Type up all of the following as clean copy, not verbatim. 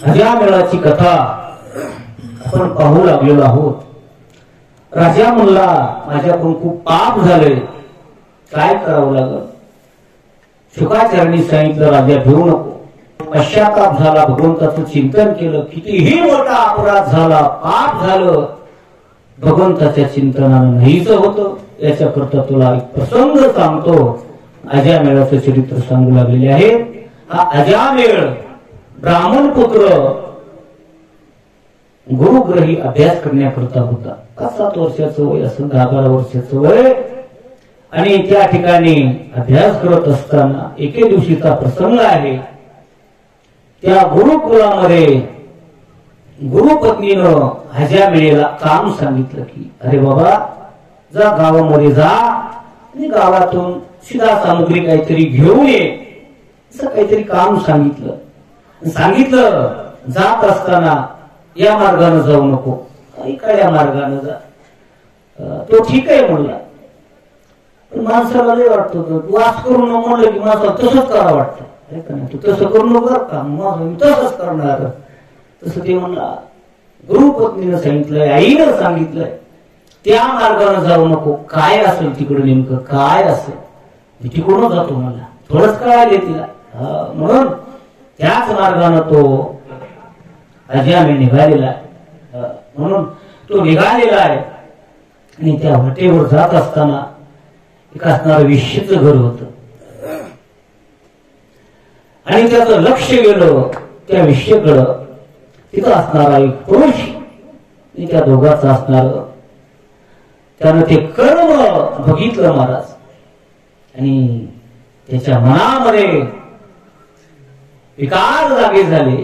अजामेळाची कथा आपण पाहू लागलेलो आहोत. राजा म्हणला माझ्याकडून खूप पाप झाले, काय करावं लागल? शुकाचार्यांनी सांगितलं राजा भिवू नको. पश्चाताप झाला, भगवंताचं चिंतन केलं, कितीही मोठा अपराध झाला, पाप झालं, भगवंताच्या चिंतनानं नाहीच होतं. याच्याकरता तुला एक प्रसंग सांगतो. अजामेळाचं चरित्र सांगू लागलेले आहे. हा अजामेळ ब्राह्मण पुत्र गुरुग्रही अभ्यास करण्याकरता होता. 7 वर्षाचं वय असं, 10-12 वर्षाचं वय. आणि त्या ठिकाणी अभ्यास करत असताना एके दिवशीचा प्रसंग आहे. त्या गुरुकुलामध्ये गुरुपत्नीनं अजामेळेला काम सांगितलं की अरे बाबा जा गावामध्ये जा आणि गावातून सीधा सामग्री काहीतरी घेऊन ये, असं काहीतरी काम सांगितलं. जात असताना या मार्गाने जाऊ नको, इकडल्या मार्गाने जा. तो ठीक आहे म्हणला. पण माणसाला लय वाटतं तू असं करू नको म्हणलं की माणसाला तसंच करा वाटतं. तू तसं करू नको का, मी तसंच करणार. तसं ते म्हणला. गुरुपत्नीनं सांगितलंय, आईनं सांगितलंय त्या मार्गाने जाऊ नको. काय असेल तिकडे नेमकं काय असेल मी तिकडून जातो, मला थोडंच कळाले तिला. म्हणून त्याच मार्गाने तो अजामेळ निघालेला आहे. म्हणून तो निघालेला आहे. आणि त्या वाटेवर जात असताना एक असणारं वेश्येचं घर होतं. आणि त्याचं लक्ष गेलं त्या वेश्येकडं. तिथं असणारा एक पुरुष आणि त्या दोघांचं असणार. त्यानं ते कर्म बघितलं महाराज. आणि त्याच्या मनामध्ये विकार जागे झाले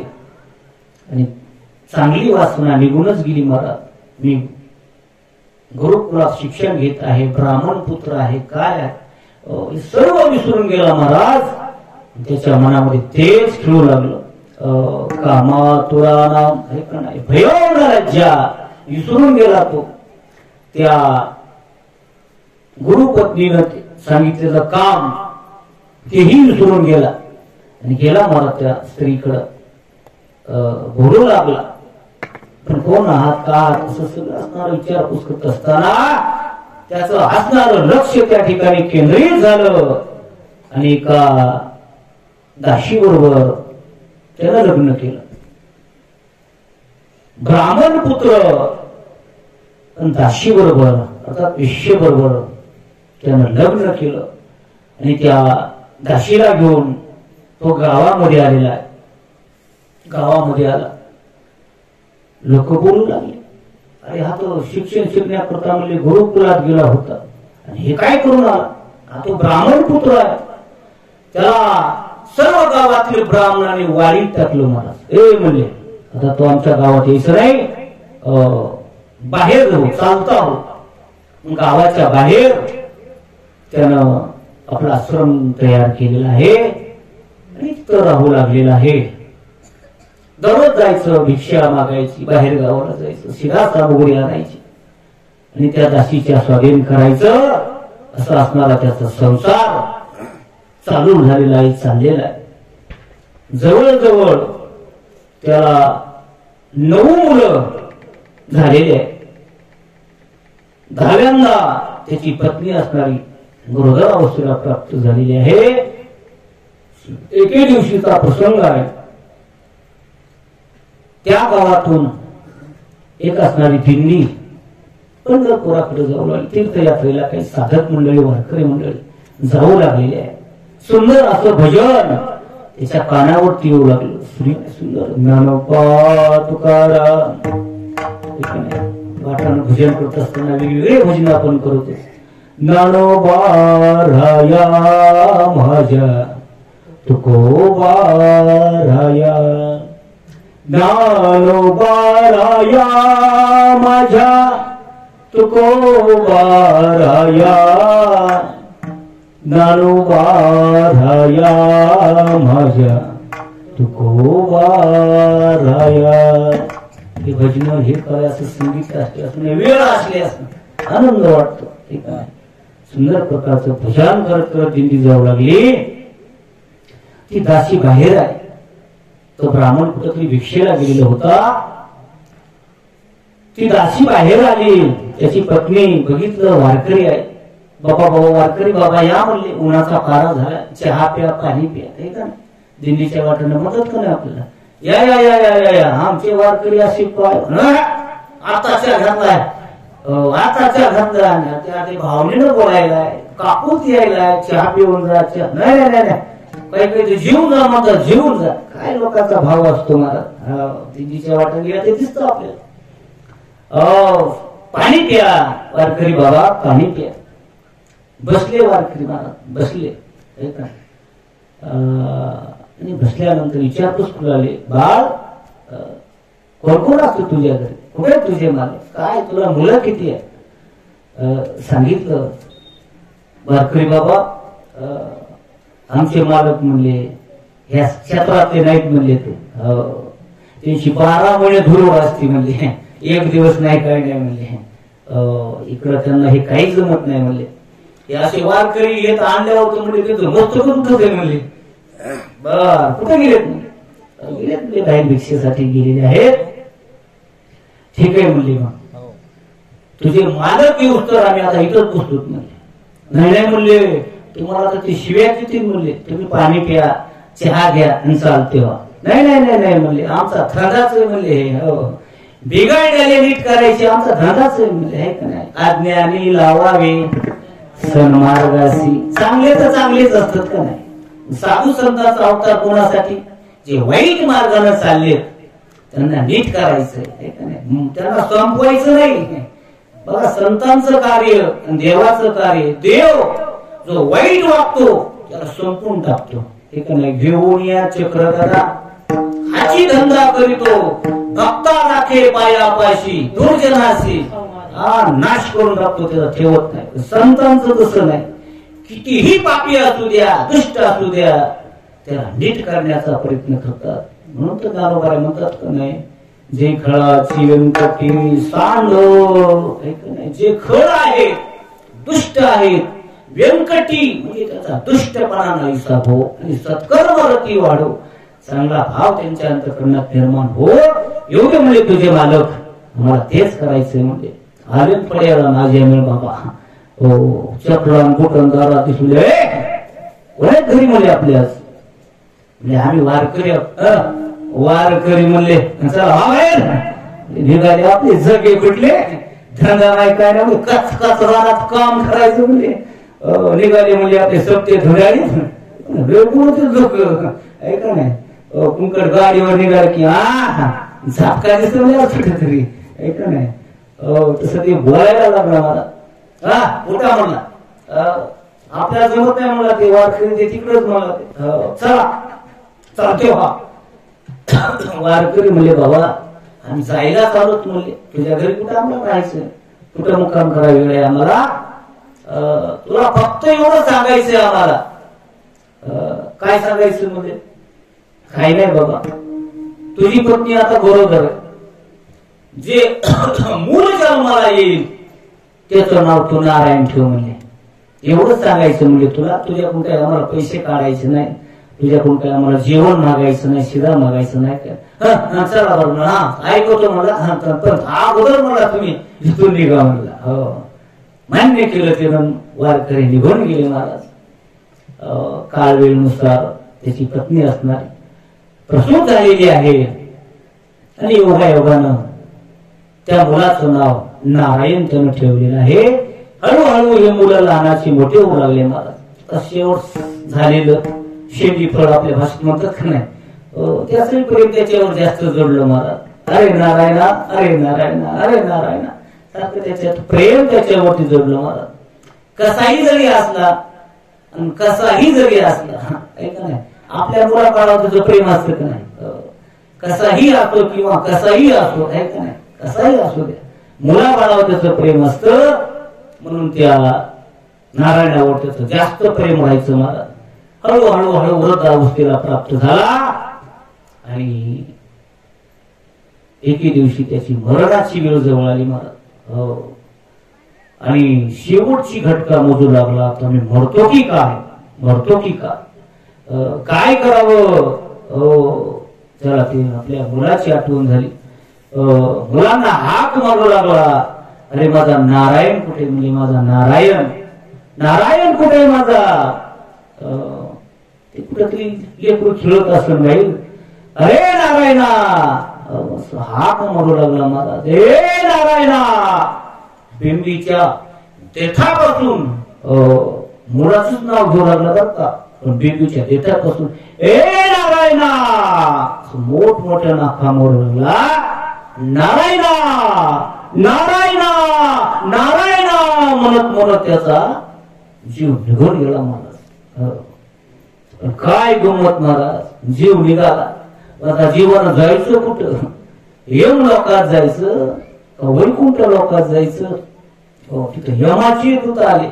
आणि चांगली वासना निघूनच गेली. महाराज मी गुरुकुलात शिक्षण घेत आहे, ब्राह्मण पुत्र आहे, काय आहे सर्व विसरून गेला महाराज. त्याच्या मनामध्ये तेच खेळू लागलं. कामातुरा नाम भयं लज्जा विसरून गेला तो. त्या गुरुपत्नीनं सांगितलेलं काम तेही विसरून गेला आणि गेला मला त्या स्त्रीकडं. बोलू लागला. पण कोण आहात का असं सगळं असणार विचारपूस करत असताना त्याचं असणारं लक्ष त्या ठिकाणी केंद्रित झालं. आणि एका दाशी बरोबर त्यानं लग्न केलं. ब्राह्मण पुत्र दाशी बरोबर अर्थात वेश्ये बरोबर त्यानं लग्न केलं. आणि त्या दाशीला घेऊन तो गावामध्ये आलेला आहे. गावामध्ये आला. लोक बोलू लागले अरे हा तो शिक्षण शिकण्याकरता म्हणजे गुरुकुलात गेला होता आणि हे काय करून आला? हा तो ब्राह्मण पुत्र आहे. त्याला सर्व गावातील ब्राह्मणांनी वाळीत टाकलं महाराज. म्हणजे आता तो आमच्या गावात यायचं नाही, बाहेर जाऊ चालता हो. गावाच्या बाहेर त्यानं आपला आश्रम तयार केलेला आहे आणि तिथं राहू लागलेला आहे. दररोज जायचं, भिक्षा मागायची, बाहेर गावाला जायचं, शिरा सामुग्री आणायची आणि त्या दासीच्या स्वाधीन करायचं. असं असणारा त्याचा संसार चालू झालेला आहे, चाललेला आहे. जवळजवळ त्याला 9 मुलं झालेली आहे. 10व्यांदा त्याची पत्नी असणारी गुरुदरावस्थेला प्राप्त झालेली आहे. एके दिवशीचा प्रसंग आहे. त्या गावातून एक असणारी दिंडी पंढरपुराकडे जाऊ लागली. तीर्थयात्रेला काही साधक मंडळी, वारकरी मंडळी जाऊ लागलेली आहे. सुंदर असं भजन त्याच्या कानावरती येऊ लागलं. सुंदर ज्ञानोबा तुकाराम वाटानं भजन करत असताना वेगवेगळे भजन आपण करतो. ज्ञानोबा राया माझ्या तुकोबा राया, ज्ञानोबा राया माझ्या तुकोबा राया, ज्ञानोबा राया माझ्या तुकोबा राया. हे भजन हे काय असं संगीत असते असं वेळ असले असं आनंद वाटतो. ठीक आहे. सुंदर प्रकारचं भजन करत करत दिंडी जाऊ लागली. ती दासी बाहेर आहे. तो ब्राह्मण कुठेतरी भिक्षेला गेलेला होता. ती दासी बाहेर आली, त्याची पत्नी बघितलं वारकरी आहे. बाबा बाबा वारकरी बाबा या म्हणले, उन्हाचा पारा झाला, चहा प्या पाणी प्या. हे का दिंडीच्या वाटेनं मदत कर आपल्याला. या या या या या या आमचे वारकरी असे आताच्या घातलाय, आताच्या घातला त्या भावनेनं बोलायलाय, कापूस यायलाय, चहा पिऊन जा. नाही नाही नाही काही काही जीवन जा म्हणतात, जीवन जा. काय लोकांचा भाव असतो मला दिंडीच्या वाटेनं गेला ते दिसतं आपल्याला. पाणी प्या वारकरी बाबा, पाणी प्या. बसले वारकरी महाराज बसले. आणि बसल्यानंतर विचारपूस फुलाले, बाळ कोण कोण असतो तुझ्या घरी, कुठे तुझे मालक, काय तुला मुलं किती आहे. सांगितलं वारकरी बाबा आमचे मालक म्हणले ह्या क्षेत्रातले नाहीत म्हणले, ते त्यांची 12 महिने धुरू असते म्हणले, एक दिवस नाही काय नाही म्हणले. इकडं त्यांना हे काही जमत नाही म्हणले. हे असे वारकरी येत आणल्यावर तर म्हणजे त्यांचं मस्त करून म्हणले. बर कुठे गेलेत म्हणले, गेलेत म्हणजे काही भिक्षेसाठी गेलेले आहेत. ठीक आहे म्हणले, मग तुझे मालक येऊ तर आम्ही आता इथंच बसतो म्हणले. नाही नाही म्हणले, तुम्हाला तर ते शिव्या देतील म्हणले, तुम्ही पाणी प्या चहा घ्या आणि चालते व्हा. नाही नाही नाही नाही म्हणले, आमचा धंदाच आहे म्हणले, बिघाडलेले नीट करायचे आमचा धंदाच आहे म्हणले. आहे का नाही, आज्ञानी लावावे सन्मार्गासी, चांगले तर चांगलेच असतात का नाही. साधू संतांचा अवतार कोणासाठी, जे वाईट मार्गाने चालले त्यांना नीट करायचंय, त्यांना संपवायचं नाही. बघा संतांचं कार्य आणि देवाचं कार्य, देव जो वाईट वागतो त्याला संपून टाकतो. हे का नाही, घेऊन या चक्रधरा हाची धंदा करीतो, भक्ता राखे पायापाशी दुर्जनाशी, नाश करून टाकतो, त्याला ठेवत नाही. संतांचं तसं नाही, कितीही पापी असू द्या दुष्ट असू द्या त्याला नीट करण्याचा प्रयत्न करतात. म्हणून तर दारोबार म्हणतात का नाही, जे खळाची व्यंकटी सांड, जे खळ आहेत दुष्ट आहेत, व्यंकटी म्हणजे त्याचा दुष्टपणा नाहीसा हो आणि सत्कर्मरती वाढो, चांगला भाव त्यांच्या अंतःकरणात निर्माण हो. एवढे म्हणजे तुझे मालक, मला तेच करायचंय म्हणजे. आले पड्याला माझे मिळ बाबा, हो चक्रान बुटन दारा दिसले घरी म्हणले आपल्यास. म्हणजे आम्ही वारकरी वारकरी म्हणले निघाले आपले जगे कुठले, धंदा नाही काय नाही, कच कच रानात काम करायचं म्हणले. निघाले म्हणजे आपले सप्ते धुराळे लोक ऐका नाही, कुंकड गाडीवर निघाले की झापका दिसतो कुठेतरी, ऐका नाही. तसं ते बोलायला लागला मला. कुठं म्हणला आपल्याला जमत नाही म्हणला, ते वारकरी ते तिकडच म्हणला. चला चालते व्हा. वारकरी म्हणले बाबा आम्ही जायला चालूच म्हणले, तुझ्या घरी कुठं आम्हाला राहायचं, कुठं मुक्काम करावी वेळ आम्हाला, तुला फक्त एवढं सांगायचंय आम्हाला. काय सांगायचं म्हणजे, काही नाही बाबा, तुझी पत्नी आता बरोबर आहे, जे मूळ जन्माला येईल त्याचं नाव तू नारायण ठेव म्हणले. एवढंच सांगायचं म्हणजे तुला. तुझ्याकडून काही आम्हाला पैसे काढायचे नाही, तुझ्याकडून काही आम्हाला जेवण मागायचं नाही, शिदा मागायचं नाही. काय चला बरोबर, हा ऐकवतो मला, पण अगोदर मला तुम्ही इथून निघा म्हणला. हो मान्य केलं ते. वारकरी निघून गेले महाराज. काळवेळनुसार त्याची पत्नी असणार प्रसूत झालेली आहे आणि योगायोगानं त्या मुलाचं नाव नारायण त्यानं ठेवलेलं आहे. हळूहळू हे मुलं लहानाची मोठे होऊ लागले महाराज. शेवट झालेलं शेंडी फळ आपल्या भाषेत म्हणतात का नाही, त्याचं प्रेम त्याच्यावर जास्त जोडलं महाराज. अरे नारायणा अरे नारायणा अरे नारायणा सारखं त्याच्यात प्रेम त्याच्यावरती जोडलं महाराज. कसाही जरी असला आणि कसाही जरी असला, ऐका नाही, आपल्या मुलाबाळावर त्याचं प्रेम असतं का नाही, कसाही असतो किंवा कसाही असतो, ऐका नाही, कसाही असू द्या, मुलाबाळावर त्याचं प्रेम असतं. म्हणून त्या नारायणावर त्याचं जास्त प्रेम व्हायचं महाराज. हळूहळू हळू वृद्धावस्थेला प्राप्त झाला आणि एके दिवशी त्याची मरणाची वेळ जवळ आली महाराज. आणि शेवटची घटका मोजू लागला, आता मी मरतो की काय, मरतो की काय, काय करावं. त्याला ते आपल्या मुलाची आठवण झाली. मुलांना हाक मारू लागला, अरे माझा नारायण कुठे? म्हणजे माझा नारायण, नारायण कुठे माझा? ते कुठेतरी लेकरू खेळत असलं नाही. अरे नारायणा, हाक मारू लागला माझा, हे नारायणा. बिंबीच्या देठापासून मुलाच नाव घेऊ लागला बरं का, पण बिंबीच्या देठापासून ए नारायणा मोठमोठ्या नाका मारू लागला, नारायणा नारायणा नारायणा म्हणत म्हणत त्याचा जीव निघून गेला महाराज. काय गंमत महाराज, जीव निघाला. आता जीवानं जायचं कुठं? यम लोकात जायचं का वैकुंठ लोकात जायचं? तिथं यमाची दूत आले,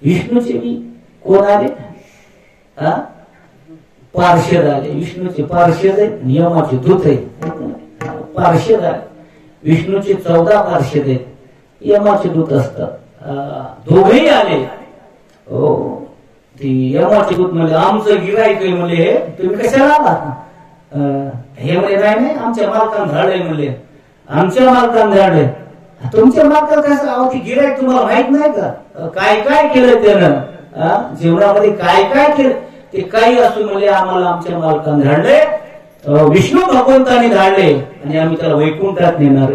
विष्णूचे बी कोण आले? पार्षद आले. विष्णूचे पार्षद आहेत, यमाचे दूत आहेत. पार्षद आले. विष्णूचे 14 पार्षद आहेत, यमाचे दूत असतात. दोघेही आले. ती यमाचे दूत म्हणले, आमचं गिराईक आहे म्हणले, हे तुम्ही कशाला आलात? हे म्हणले, नाही नाही आमच्या मालकानं धाडलंय म्हणले, आमच्या मालकानं धाडलंय. तुमच्या मालकाला कसं? अहो ती गिराईक तुम्हाला माहित नाही का? काय काय केलं त्यानं जीवनामध्ये, काय काय केलं ते? काही असू म्हणले, आम्हाला आमच्या मालकानं धाडले, विष्णू भगवंताने धाडले आणि आम्ही त्याला वैकुंठात नेणार.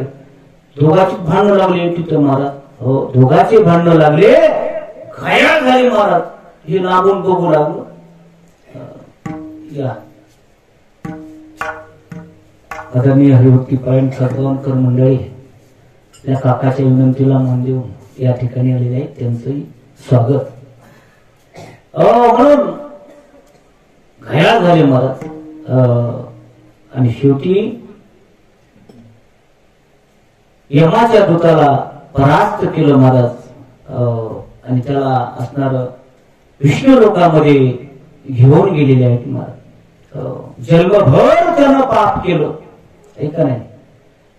दोघांची भांडणं लागले तिथं महाराज. हो, दोघांचे भांडणं लागले, घायाळ झाले महाराज. हे नागून बघू लागलो. या आता मी हरिभक्ती पारायण सद्भावनकर मंडळी त्या काकाच्या विनंतीला मान देऊन या ठिकाणी आलेले आहेत, त्यांचंही स्वागत. म्हणून घायाळ झाले महाराज. आणि शेवटी यमाच्या दूताला परास्त केलं महाराज. आणि त्याला असणार विष्णू लोकांमध्ये घेऊन गेलेले आहेत महाराज. जन्मभर त्यानं पाप केलं, ऐका नाही,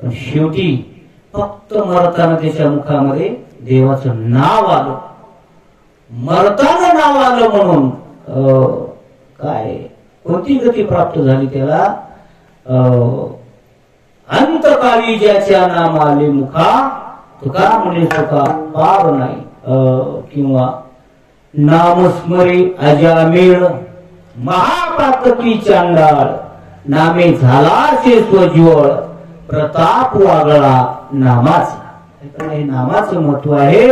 पण शेवटी फक्त मरताना त्याच्या मुखामध्ये देवाचं नाव आलं. मरताना नाव आलं म्हणून काय कोणती गती प्राप्त झाली त्याला? अंतकाळी ज्याच्या नाम आले मुखा, तुका म्हणे सुखा पार नाही. किंवा नामस्मरे अजामेळ महापातकी चांडाळ, नामे झालाचे स्वज्वळ प्रताप वागळा नामाचा. नामाचं महत्व आहे.